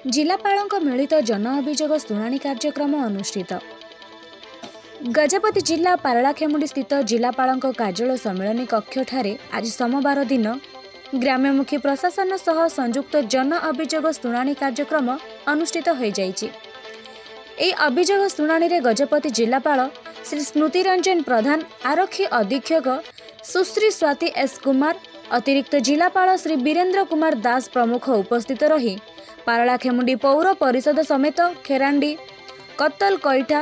जिलापालଙ୍କ मिलित जन अभियोग शुणाणी कार्यक्रम अनुष्ठित। गजपति जिला पारलाखेमुंडी स्थित जिलापालଙ୍କ कार्यालय सम्मेलन कक्ष ठारे आज सोमवार दिन ग्राम्यमुखी प्रशासन सह संयुक्त जन अभियोग शुणाणी कार्यक्रम अनुष्ठित हो जाइछि। एही अभियोग शुणाणी रे गजपति जिलापाल श्री स्मृति रंजन प्रधान, आरक्षी अधीक्षक सुश्री स्वाति एस कुमार, अतिरिक्त जिलापाल श्री वीरेन्द्र कुमार दास प्रमुख उपस्थित रही पारलाखेमुंडी पौर परिषद समेत खेरांडी, कत्तल कैठा,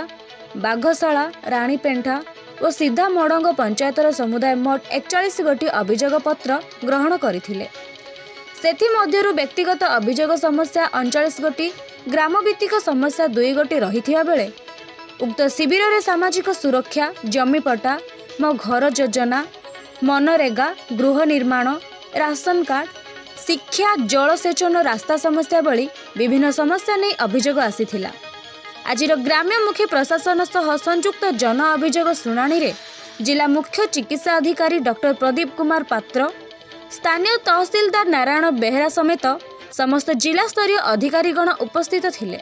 बाघशाला, राणीपेंठा और सीधा मडंग पंचायतर समुदाय मोट 41 गोटी अभियोग पत्र ग्रहण करथिले। सेथिमध्यरु व्यक्तिगत अभियोग समस्या 39 गोटी, ग्रामभित्तिक समस्या 2 गोटी रहिथिबा बेले उक्त शिविर रे सामाजिक सुरक्षा, जमीपट्टा, मो घर योजना, मनरेगा, गृह निर्माण, राशन कार्ड, शिक्षा, जलसेचन, रास्ता समस्या भली विभिन्न समस्या नहीं अभियोग आसीथिला। आजिर ग्राम्यमुखी प्रशासन सह संयुक्त जन अभियोग शुणाणी रे जिला मुख्य चिकित्सा अधिकारी डॉक्टर प्रदीप कुमार पात्र, स्थानीय तहसीलदार नारायण बेहरा समेत समस्त जिला स्तरीय अधिकारीगण उपस्थित थिले।